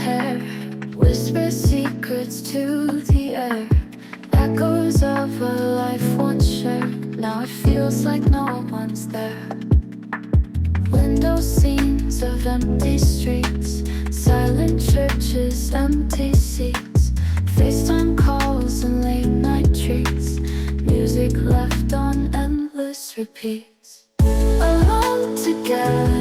hair, whisper secrets to the air. Echoes of a life once shared, now it feels like no one's there. Window scenes of empty streets, silent churches, empty seats, FaceTime calls and late night treats, music left on endless repeats. Alone together